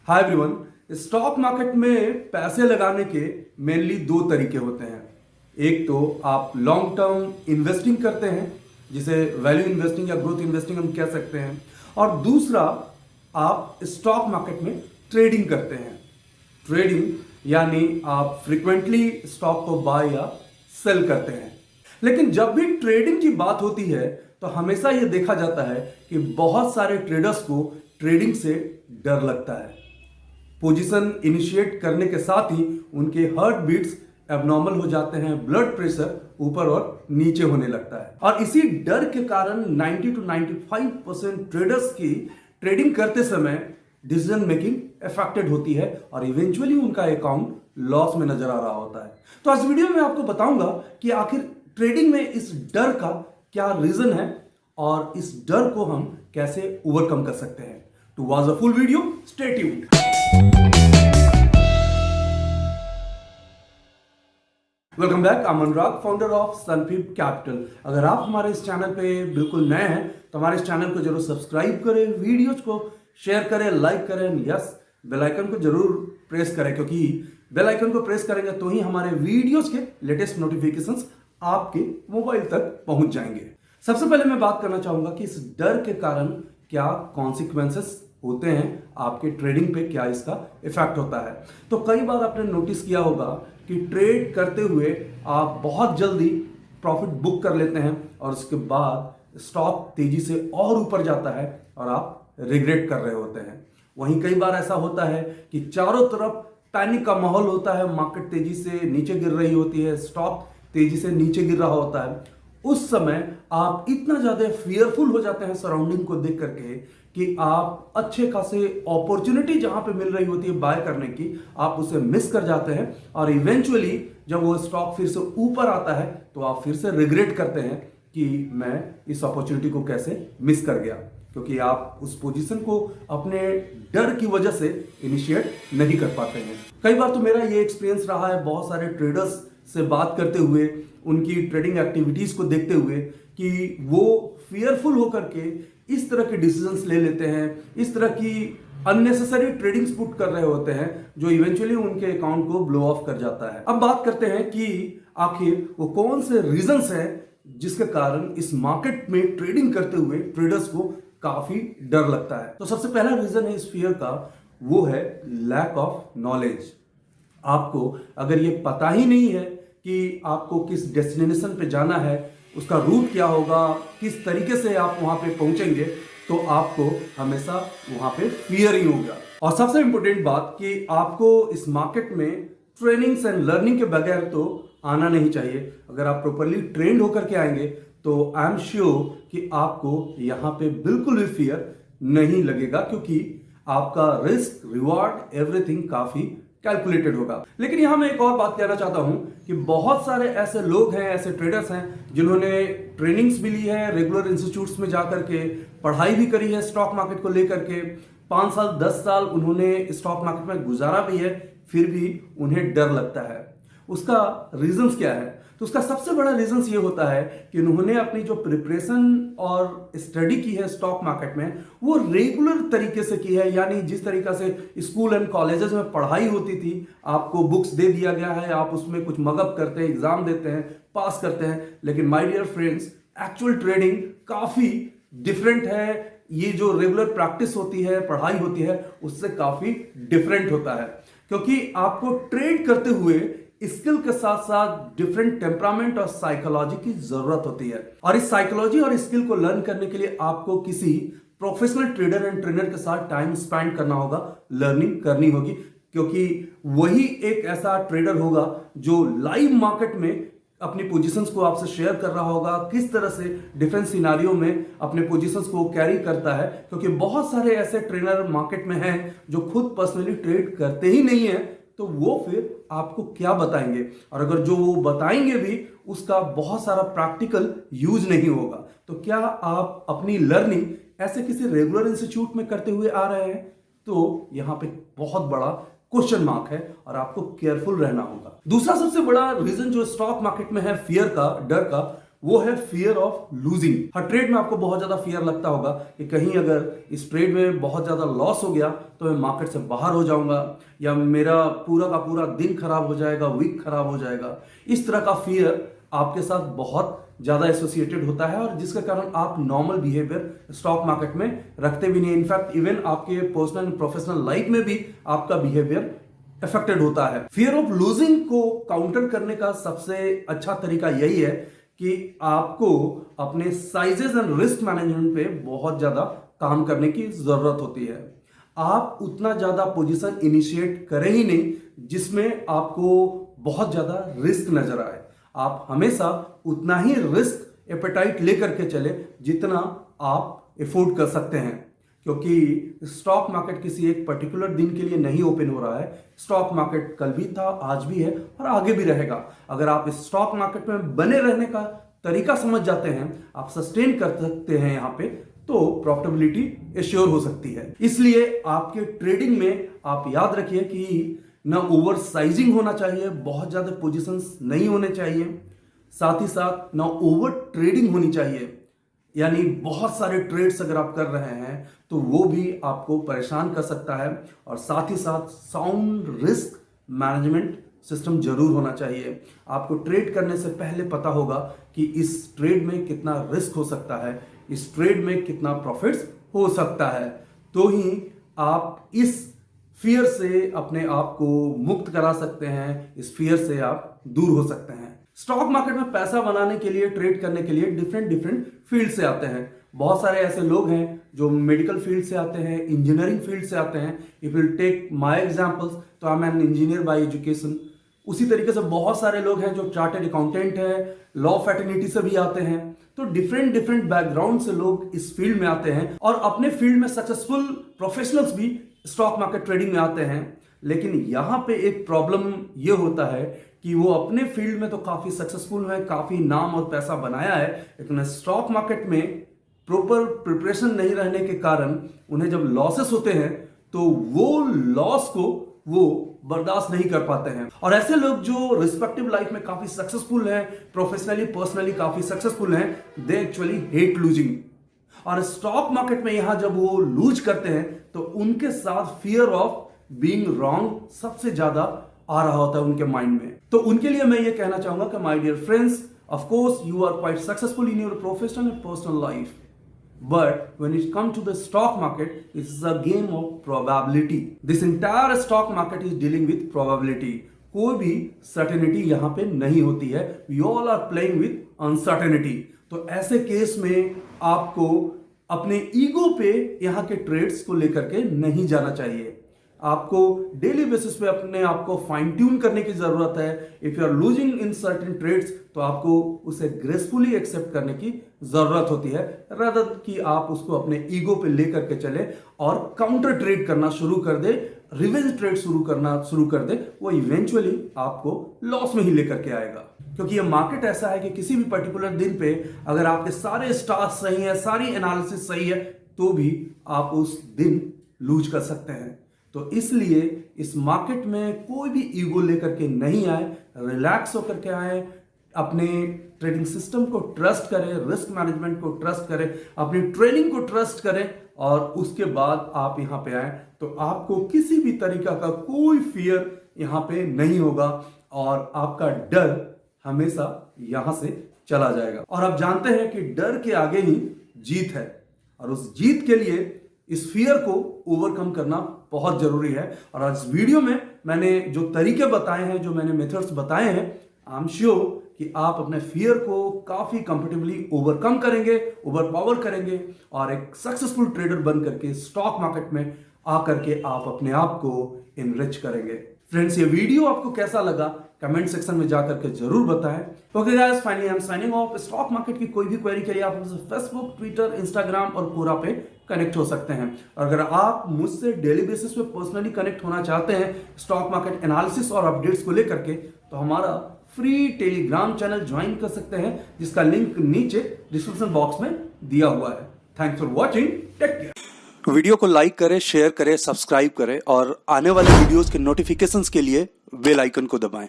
Hi everyone. Stock market में पैसे लगाने के मेनली दो तरीके होते हैं। एक तो आप लॉन्ग टर्म इन्वेस्टिंग करते हैं, जिसे वैल्यू इन्वेस्टिंग या ग्रोथ इन्वेस्टिंग हम कह सकते हैं, और दूसरा आप स्टॉक मार्केट में ट्रेडिंग करते हैं। ट्रेडिंग यानी आप फ्रीक्वेंटली स्टॉक को बाय या सेल करते हैं। लेकिन जब भी ट्रेडिंग की बात होती है तो हमेशा यह देखा जाता है कि बहुत सारे ट्रेडर्स को ट्रेडिंग से डर लगता है। पोजीशन इनिशिएट करने के साथ ही उनके हार्ट बीट्स एबनॉर्मल हो जाते हैं, ब्लड प्रेशर ऊपर और नीचे होने लगता है, और इसी डर के कारण 90 to 95% ट्रेडर्स की ट्रेडिंग करते समय डिसीजन मेकिंग अफेक्टेड होती है और इवेंचुअली उनका अकाउंट लॉस में नजर आ रहा होता है। तो आज वीडियो में आपको बताऊंगा कि आखिर ट्रेडिंग में इस डर का क्या रीजन है और इस डर को हम कैसे ओवरकम कर सकते हैं। To watch the full video, stay tuned. Welcome back. I am Anurag, founder of सनफीब कैपिटल। अगर आप हमारे इस चैनल पे बिल्कुल नए हैं तो हमारे इस चैनल को जरूर सब्सक्राइब करें, वीडियोज को शेयर करें, लाइक करें, यस बेल आइकन को जरूर प्रेस करें, क्योंकि बेल आइकन को प्रेस करेंगे तो ही हमारे वीडियोज के लेटेस्ट नोटिफिकेशंस आपके मोबाइल तक पहुंच जाएंगे। सबसे पहले मैं बात करना चाहूंगा कि इस डर के कारण क्या कॉन्सिक्वेंसेस होते हैं, आपके ट्रेडिंग पे क्या इसका इफेक्ट होता है। तो कई बार आपने नोटिस किया होगा कि ट्रेड करते हुए आप बहुत जल्दी प्रॉफिट बुक कर लेते हैं और उसके बाद स्टॉक तेजी से और ऊपर जाता है और आप रिग्रेट कर रहे होते हैं। वहीं कई बार ऐसा होता है कि चारों तरफ पैनिक का माहौल होता है, मार्केट तेजी से नीचे गिर रही होती है, स्टॉक तेजी से नीचे गिर रहा होता है। उस समय आप इतना ज्यादा फियरफुल हो जाते हैं सराउंडिंग को देख करके कि आप अच्छे खासे अपॉर्चुनिटी जहां पे मिल रही होती है बाय करने की, आप उसे मिस कर जाते हैं और इवेंचुअली जब वो स्टॉक फिर से ऊपर आता है तो आप फिर से रिग्रेट करते हैं कि मैं इस अपॉर्चुनिटी को कैसे मिस कर गया, क्योंकि आप उस पोजीशन को अपने डर की वजह से इनिशिएट नहीं कर पाते हैं। कई बार तो मेरा ये एक्सपीरियंस रहा है बहुत सारे ट्रेडर्स से बात करते हुए, उनकी ट्रेडिंग एक्टिविटीज को देखते हुए, कि वो फियरफुल होकर के इस तरह के डिसीजंस ले लेते हैं, इस तरह की अननेसेसरी ट्रेडिंग्स पुट कर रहे होते हैं जो इवेंचुअली उनके अकाउंट को ब्लो ऑफ कर जाता है। अब बात करते हैं कि आखिर वो कौन से रीजंस हैं जिसके कारण इस मार्केट में ट्रेडिंग करते हुए ट्रेडर्स को काफी डर लगता है। तो सबसे पहला रीजन है इस फियर का, वो है लैक ऑफ नॉलेज। आपको अगर ये पता ही नहीं है कि आपको किस डेस्टिनेशन पे जाना है, उसका रूट क्या होगा, किस तरीके से आप वहां पे पहुंचेंगे, तो आपको हमेशा वहां पे फियर ही होगा। और सबसे इंपॉर्टेंट बात कि आपको इस मार्केट में ट्रेनिंग्स एंड लर्निंग के बगैर तो आना नहीं चाहिए। अगर आप प्रॉपरली ट्रेंड होकर के आएंगे तो आई एम श्योर कि आपको यहाँ पे बिल्कुल भी फियर नहीं लगेगा, क्योंकि आपका रिस्क रिवॉर्ड एवरीथिंग काफी कैलकुलेटेड होगा। लेकिन यहां मैं एक और बात कहना चाहता हूं कि बहुत सारे ऐसे लोग हैं, ऐसे ट्रेडर्स हैं जिन्होंने ट्रेनिंग्स भी ली है, रेगुलर इंस्टीट्यूट्स में जाकर के पढ़ाई भी करी है स्टॉक मार्केट को लेकर के, 5 साल 10 साल उन्होंने स्टॉक मार्केट में गुजारा भी है, फिर भी उन्हें डर लगता है। उसका रीजंस क्या है? तो उसका सबसे बड़ा रीजन ये होता है कि उन्होंने अपनी जो प्रिपरेशन और स्टडी की है स्टॉक मार्केट में, वो रेगुलर तरीके से की है। यानी जिस तरीके से स्कूल एंड कॉलेजेस में पढ़ाई होती थी, आपको बुक्स दे दिया गया है, आप उसमें कुछ मगअप करते हैं, एग्जाम देते हैं, पास करते हैं। लेकिन my dear friends, actual trading काफी डिफरेंट है। ये जो रेगुलर प्रैक्टिस होती है, पढ़ाई होती है, उससे काफी डिफरेंट होता है, क्योंकि आपको ट्रेड करते हुए स्किल के साथ साथ डिफरेंट टेम्परामेंट और साइकोलॉजी की जरूरत होती है। और इस साइकोलॉजी और स्किल को लर्न करने के लिए आपको किसी प्रोफेशनल ट्रेडर एंड ट्रेनर के साथ टाइम स्पेंड करना होगा, लर्निंग करनी होगी, क्योंकि वही एक ऐसा ट्रेडर होगा जो लाइव मार्केट में अपनी पोजीशंस को आपसे शेयर कर रहा होगा, किस तरह से डिफरेंट सिनारियो में अपने पोजीशंस को कैरी करता है। क्योंकि बहुत सारे ऐसे ट्रेनर मार्केट में हैं जो खुद पर्सनली ट्रेड करते ही नहीं है, तो वो फिर आपको क्या बताएंगे, और अगर जो वो बताएंगे भी उसका बहुत सारा प्रैक्टिकल यूज नहीं होगा। तो क्या आप अपनी लर्निंग ऐसे किसी रेगुलर इंस्टीट्यूट में करते हुए आ रहे हैं? तो यहां पे बहुत बड़ा क्वेश्चन मार्क है और आपको केयरफुल रहना होगा। दूसरा सबसे बड़ा रीजन जो स्टॉक मार्केट में है फियर का, डर का, वो है fear of losing. Her trade में आपको बहुत ज्यादा फियर लगता होगा कि कहीं अगर इस ट्रेड में बहुत ज्यादा लॉस हो गया तो मैं मार्केट से बाहर हो जाऊंगा या मेरा पूरा का पूरा दिन खराब हो जाएगा, वीक खराब हो जाएगा। इस तरह का फियर आपके साथ बहुत ज्यादा एसोसिएटेड होता है और जिसके कारण आप नॉर्मल बिहेवियर स्टॉक मार्केट में रखते भी नहीं। इनफैक्ट इवन आपके पर्सनल एंड प्रोफेशनल लाइफ में भी आपका बिहेवियर अफेक्टेड होता है। फियर ऑफ लूजिंग को काउंटर करने का सबसे अच्छा तरीका यही है कि आपको अपने साइजेस एंड रिस्क मैनेजमेंट पे बहुत ज्यादा काम करने की जरूरत होती है। आप उतना ज्यादा पोजीशन इनिशिएट करें ही नहीं जिसमें आपको बहुत ज्यादा रिस्क नजर आए। आप हमेशा उतना ही रिस्क एपेटाइट लेकर के चले जितना आप एफोर्ड कर सकते हैं, क्योंकि स्टॉक मार्केट किसी एक पर्टिकुलर दिन के लिए नहीं ओपन हो रहा है। स्टॉक मार्केट कल भी था, आज भी है और आगे भी रहेगा। अगर आप इस स्टॉक मार्केट में बने रहने का तरीका समझ जाते हैं, आप सस्टेन कर सकते हैं यहाँ पे, तो प्रॉफिटेबिलिटी एश्योर हो सकती है। इसलिए आपके ट्रेडिंग में आप याद रखिए कि ना ओवर साइजिंग होना चाहिए, बहुत ज्यादा पोजीशंस नहीं होने चाहिए, साथ ही साथ ना ओवर ट्रेडिंग होनी चाहिए। यानी बहुत सारे ट्रेड्स अगर आप कर रहे हैं तो वो भी आपको परेशान कर सकता है। और साथ ही साथ साउंड रिस्क मैनेजमेंट सिस्टम जरूर होना चाहिए। आपको ट्रेड करने से पहले पता होगा कि इस ट्रेड में कितना रिस्क हो सकता है, इस ट्रेड में कितना प्रॉफिट्स हो सकता है, तो ही आप इस फियर से अपने आप को मुक्त करा सकते हैं, इस फियर से आप दूर हो सकते हैं। स्टॉक मार्केट में पैसा बनाने के लिए, ट्रेड करने के लिए डिफरेंट फील्ड से आते हैं। बहुत सारे ऐसे लोग हैं जो मेडिकल फील्ड से आते हैं, इंजीनियरिंग फील्ड से आते हैं। If will take my examples, तो I am an engineer by education. उसी तरीके से बहुत सारे लोग हैं जो चार्टर्ड अकाउंटेंट है, लॉ फैटर्निटी से भी आते हैं। तो डिफरेंट बैकग्राउंड से लोग इस फील्ड में आते हैं और अपने फील्ड में सक्सेसफुल प्रोफेशनल्स भी स्टॉक मार्केट ट्रेडिंग में आते हैं। लेकिन यहां पे एक प्रॉब्लम ये होता है कि वो अपने फील्ड में तो काफी सक्सेसफुल है, काफी नाम और पैसा बनाया है, लेकिन स्टॉक मार्केट में प्रॉपर प्रिपरेशन नहीं रहने के कारण उन्हें जब लॉसेस होते हैं तो वो लॉस को वो बर्दाश्त नहीं कर पाते हैं। और ऐसे लोग जो रिस्पेक्टिव लाइफ में काफी सक्सेसफुल हैं, प्रोफेशनली पर्सनली काफी सक्सेसफुल हैं, दे एक्चुअली हेट लूजिंग। और स्टॉक मार्केट में यहां जब वो लूज करते हैं तो उनके साथ फियर ऑफ बीइंग रॉन्ग सबसे ज्यादा आ रहा होता है उनके माइंड में। तो उनके लिए मैं ये कहना चाहूंगा कि my dear friends, of course you are quite successful in your professional and personal life, but when it comes to the stock market, it is a game of probability. This entire stock market is dealing with probability. कोई भी certainty यहां पे नहीं होती है। We all are playing with uncertainty. तो ऐसे case में आपको अपने ईगो पे यहां के ट्रेड्स को लेकर के नहीं जाना चाहिए। आपको डेली बेसिस पे अपने आप को फाइन ट्यून करने की जरूरत है। If you are losing in certain trades तो आपको उसे ग्रेसफुली एक्सेप्ट करने की जरूरत होती है, रादर कि आप उसको अपने ईगो पे लेकर के चले और काउंटर ट्रेड करना शुरू कर दे, रिवेंज ट्रेड शुरू कर दे। वो इवेंचुअली आपको लॉस में ही लेकर के आएगा, क्योंकि ये मार्केट ऐसा है कि किसी भी पर्टिकुलर दिन पे अगर आपके सारे स्टार्स सही है, सारी एनालिसिस सही है, तो भी आप उस दिन लूज कर सकते हैं। तो इसलिए इस मार्केट में कोई भी ईगो लेकर के नहीं आए, रिलैक्स होकर के आए, अपने ट्रेडिंग सिस्टम को ट्रस्ट करें, रिस्क मैनेजमेंट को ट्रस्ट करें, अपनी ट्रेनिंग को ट्रस्ट करें और उसके बाद आप यहां पे आए तो आपको किसी भी तरीका का कोई फियर यहां पे नहीं होगा और आपका डर हमेशा यहां से चला जाएगा। और आप जानते हैं कि डर के आगे ही जीत है और उस जीत के लिए इस फियर को ओवरकम करना बहुत जरूरी है। और आज वीडियो में मैंने जो तरीके बताए हैं, जो मैंने मेथड्स बताए हैं, आई एम श्योर कि आप अपने फियर को काफी कंफर्टेबली ओवरकम करेंगे, ओवरपावर करेंगे और एक सक्सेसफुल ट्रेडर बन करके स्टॉक मार्केट में आकर के आप अपने आप को इनरिच करेंगे। फ्रेंड्स, ये वीडियो आपको कैसा लगा कमेंट सेक्शन में जाकर के जरूर बताएं। Okay guys, finally I am signing off. Stock market की कोई भी क्वेरी के लिए आप मुझसे फेसबुक, ट्विटर, इंस्टाग्राम और कोरा पे कनेक्ट हो सकते हैं। और अगर आप मुझसे डेली बेसिस पे पर्सनली कनेक्ट होना चाहते हैं स्टॉक मार्केट एनालिसिस और अपडेट्स को लेकर के, तो हमारा फ्री टेलीग्राम चैनल ज्वाइन कर सकते हैं, जिसका लिंक नीचे डिस्क्रिप्शन बॉक्स में दिया हुआ है। Thanks for watching, take care. Video को लाइक करें, शेयर करें, सब्सक्राइब करें और आने वाले वीडियोस के नोटिफिकेशंस के लिए बेल आइकन को दबाएं।